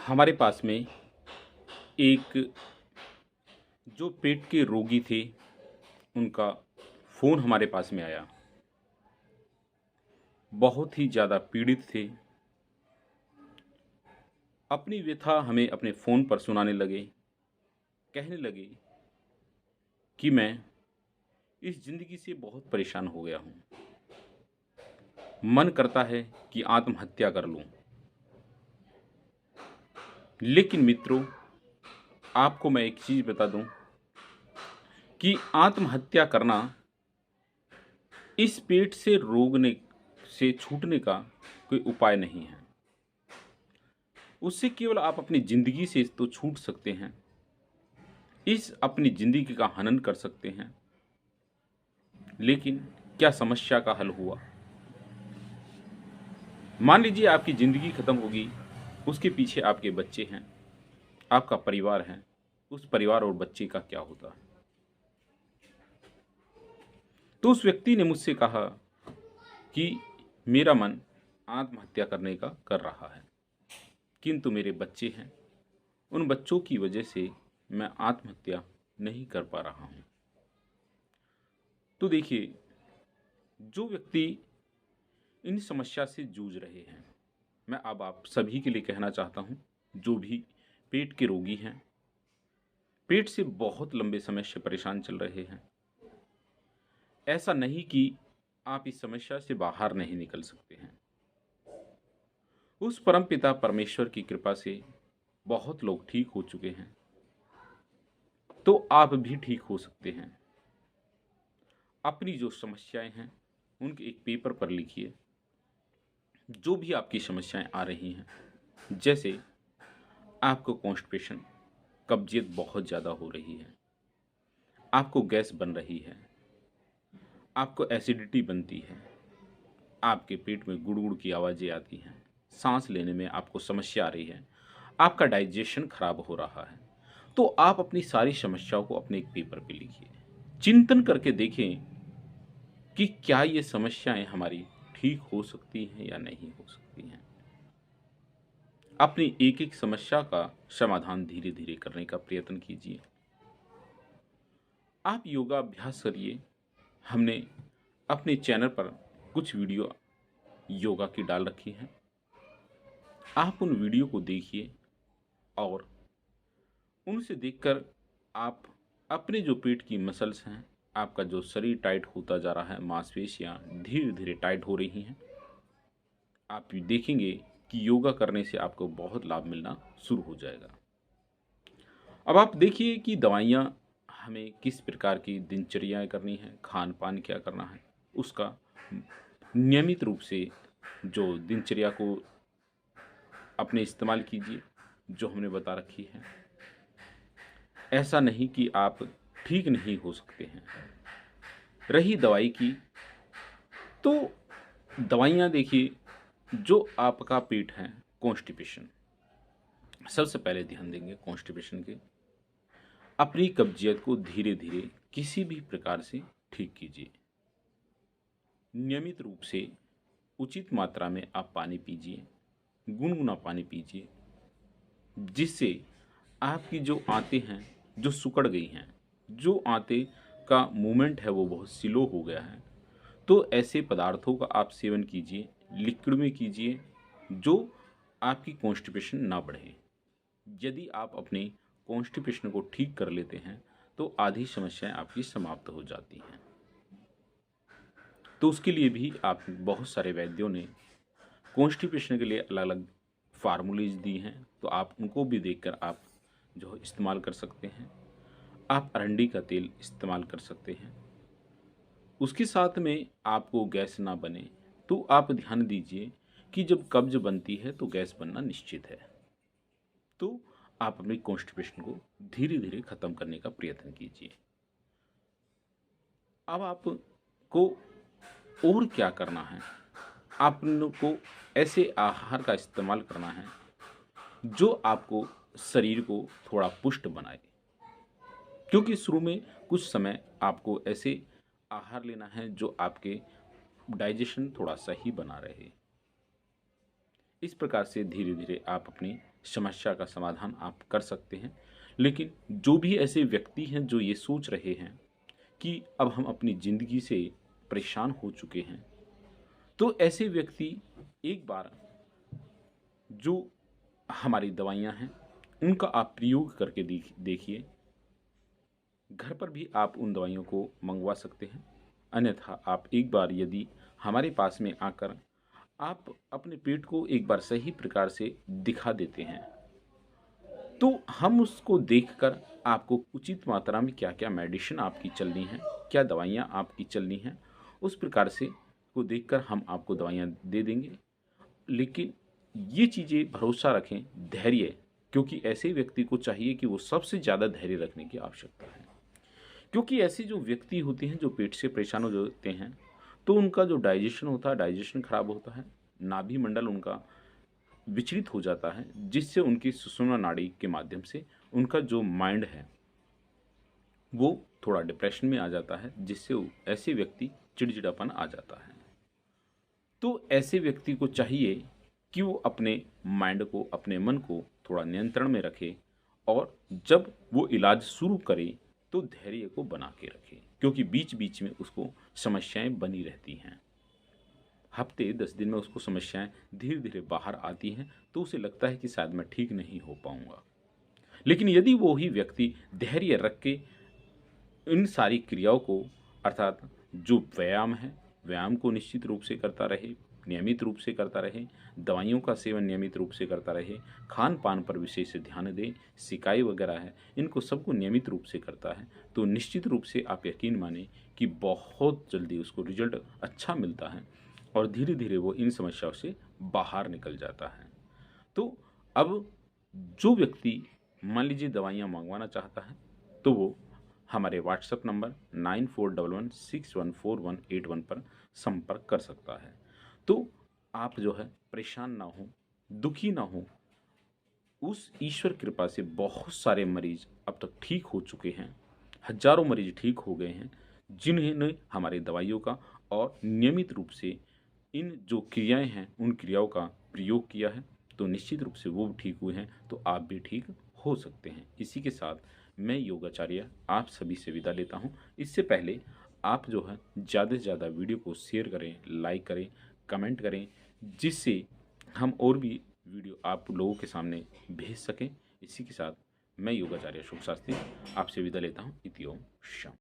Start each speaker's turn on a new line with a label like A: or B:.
A: हमारे पास में एक जो पेट के रोगी थे, उनका फ़ोन हमारे पास में आया। बहुत ही ज़्यादा पीड़ित थे। अपनी व्यथा हमें अपने फ़ोन पर सुनाने लगे। कहने लगे कि मैं इस ज़िंदगी से बहुत परेशान हो गया हूँ। मन करता है कि आत्महत्या कर लूँ। लेकिन मित्रों, आपको मैं एक चीज़ बता दूँ कि आत्महत्या करना इस पेट से रोगने से छूटने का कोई उपाय नहीं है। उससे केवल आप अपनी ज़िंदगी से तो छूट सकते हैं, इस अपनी ज़िंदगी का हनन कर सकते हैं। लेकिन क्या समस्या का हल हुआ? मान लीजिए आपकी ज़िंदगी खत्म होगी, उसके पीछे आपके बच्चे हैं, आपका परिवार है, उस परिवार और बच्चे का क्या होता? तो उस व्यक्ति ने मुझसे कहा कि मेरा मन आत्महत्या करने का कर रहा है, किंतु मेरे बच्चे हैं, उन बच्चों की वजह से मैं आत्महत्या नहीं कर पा रहा हूँ। तो देखिए, जो व्यक्ति इन समस्या से जूझ रहे हैं, मैं अब आप सभी के लिए कहना चाहता हूँ, जो भी पेट के रोगी हैं, पेट से बहुत लंबे समय से परेशान चल रहे हैं, ऐसा नहीं कि आप इस समस्या से बाहर नहीं निकल सकते हैं। उस परमपिता परमेश्वर की कृपा से बहुत लोग ठीक हो चुके हैं, तो आप भी ठीक हो सकते हैं। अपनी जो समस्याएं हैं, उनके एक पेपर पर लिखिए। जो भी आपकी समस्याएं आ रही हैं, जैसे आपको कॉन्स्टिपेशन, कब्जियत बहुत ज़्यादा हो रही है, आपको गैस बन रही है, आपको एसिडिटी बनती है, आपके पेट में गुड़गुड़ की आवाज़ें आती हैं, सांस लेने में आपको समस्या आ रही है, आपका डाइजेशन खराब हो रहा है, तो आप अपनी सारी समस्याओं को अपने एक पेपर पे लिखिए। चिंतन करके देखें कि क्या ये समस्याएं हमारी ठीक हो सकती हैं या नहीं हो सकती हैं। अपनी एक एक समस्या का समाधान धीरे धीरे करने का प्रयत्न कीजिए। आप योगा अभ्यास करिए। हमने अपने चैनल पर कुछ वीडियो योगा की डाल रखी हैं। आप उन वीडियो को देखिए और उनसे देखकर आप अपने जो पेट की मसल्स हैं, आपका जो शरीर टाइट होता जा रहा है, मांसपेशियां धीरे धीरे टाइट हो रही हैं, आप देखेंगे कि योगा करने से आपको बहुत लाभ मिलना शुरू हो जाएगा। अब आप देखिए कि दवाइयाँ हमें किस प्रकार की दिनचर्याएँ करनी है, खान-पान क्या करना है, उसका नियमित रूप से जो दिनचर्या को अपने इस्तेमाल कीजिए, जो हमने बता रखी है। ऐसा नहीं कि आप ठीक नहीं हो सकते हैं। रही दवाई की, तो दवाइयाँ देखिए, जो आपका पेट है, कॉन्स्टिपेशन, सबसे पहले ध्यान देंगे कॉन्स्टिपेशन के। अपनी कब्जियत को धीरे धीरे किसी भी प्रकार से ठीक कीजिए। नियमित रूप से उचित मात्रा में आप पानी पीजिए, गुनगुना पानी पीजिए, जिससे आपकी जो आंतें हैं, जो सिकुड़ गई हैं, जो आंतें का मूवमेंट है वो बहुत स्लो हो गया है, तो ऐसे पदार्थों का आप सेवन कीजिए, लिक्विड में कीजिए, जो आपकी कॉन्स्टिपेशन ना बढ़े। यदि आप अपने कॉन्स्टिपेशन को ठीक कर लेते हैं, तो आधी समस्याएं आपकी समाप्त हो जाती हैं। तो उसके लिए भी आप बहुत सारे वैद्यों ने कॉन्स्टिपेशन के लिए अलग अलग फार्मूलेज दी हैं, तो आप उनको भी देखकर आप जो है इस्तेमाल कर सकते हैं। आप अरंडी का तेल इस्तेमाल कर सकते हैं। उसके साथ में आपको गैस ना बने, तो आप ध्यान दीजिए कि जब कब्ज बनती है तो गैस बनना निश्चित है। तो आप अपनी कॉन्स्टिपेशन को धीरे धीरे ख़त्म करने का प्रयत्न कीजिए। अब आपको और क्या करना है? आपको ऐसे आहार का इस्तेमाल करना है जो आपको शरीर को थोड़ा पुष्ट बनाए, क्योंकि शुरू में कुछ समय आपको ऐसे आहार लेना है जो आपके डाइजेशन थोड़ा सही बना रहे। इस प्रकार से धीरे धीरे आप अपनी समस्या का समाधान आप कर सकते हैं। लेकिन जो भी ऐसे व्यक्ति हैं जो ये सोच रहे हैं कि अब हम अपनी ज़िंदगी से परेशान हो चुके हैं, तो ऐसे व्यक्ति एक बार जो हमारी दवाइयाँ हैं उनका आप प्रयोग करके देखिए। घर पर भी आप उन दवाइयों को मंगवा सकते हैं। अन्यथा आप एक बार यदि हमारे पास में आकर आप अपने पेट को एक बार सही प्रकार से दिखा देते हैं, तो हम उसको देखकर आपको उचित मात्रा में क्या-क्या मेडिसिन आपकी चलनी है, क्या दवाइयाँ आपकी चलनी हैं, उस प्रकार से को देखकर हम आपको दवाइयाँ दे देंगे। लेकिन ये चीज़ें भरोसा रखें, धैर्य, क्योंकि ऐसे व्यक्ति को चाहिए कि वो सबसे ज़्यादा धैर्य रखने की आवश्यकता है। क्योंकि ऐसे जो व्यक्ति होते हैं जो पेट से परेशान हो जाते हैं, तो उनका जो डाइजेशन होता है, डाइजेशन खराब होता है, नाभि मंडल उनका विचलित हो जाता है, जिससे उनकी सुषुम्ना नाड़ी के माध्यम से उनका जो माइंड है वो थोड़ा डिप्रेशन में आ जाता है, जिससे ऐसे व्यक्ति चिड़चिड़ापन आ जाता है। तो ऐसे व्यक्ति को चाहिए कि वो अपने माइंड को, अपने मन को थोड़ा नियंत्रण में रखे और जब वो इलाज शुरू करे तो धैर्य को बना के रखे, क्योंकि बीच बीच में उसको समस्याएं बनी रहती हैं। हफ्ते 10 दिन में उसको समस्याएं धीरे धीरे बाहर आती हैं, तो उसे लगता है कि शायद मैं ठीक नहीं हो पाऊंगा। लेकिन यदि वो ही व्यक्ति धैर्य रख के इन सारी क्रियाओं को, अर्थात जो व्यायाम है, व्यायाम को निश्चित रूप से करता रहे, नियमित रूप से करता रहे, दवाइयों का सेवन नियमित रूप से करता रहे, खान-पान पर विशेष ध्यान दें, सिकाई वगैरह है, इनको सबको नियमित रूप से करता है, तो निश्चित रूप से आप यकीन मानें कि बहुत जल्दी उसको रिज़ल्ट अच्छा मिलता है और धीरे-धीरे वो इन समस्याओं से बाहर निकल जाता है। तो अब जो व्यक्ति मान लीजिए दवाइयाँ मँगवाना चाहता है, तो वो हमारे व्हाट्सएप नंबर 9411614181 पर संपर्क कर सकता है। तो आप जो है परेशान ना हों, दुखी ना हों। उस ईश्वर कृपा से बहुत सारे मरीज़ अब तक ठीक हो चुके हैं। हज़ारों मरीज़ ठीक हो गए हैं, जिन्होंने हमारी दवाइयों का और नियमित रूप से इन जो क्रियाएँ हैं, उन क्रियाओं का प्रयोग किया है, तो निश्चित रूप से वो भी ठीक हुए हैं, तो आप भी ठीक हो सकते हैं। इसी के साथ मैं योगाचार्य आप सभी से विदा लेता हूँ। इससे पहले आप जो है ज़्यादा से ज़्यादा वीडियो को शेयर करें, लाइक करें, कमेंट करें, जिससे हम और भी वीडियो आप लोगों के सामने भेज सकें। इसी के साथ मैं योगाचार्य शुभ शास्त्री आपसे विदा लेता हूँ। इति ओम शांति।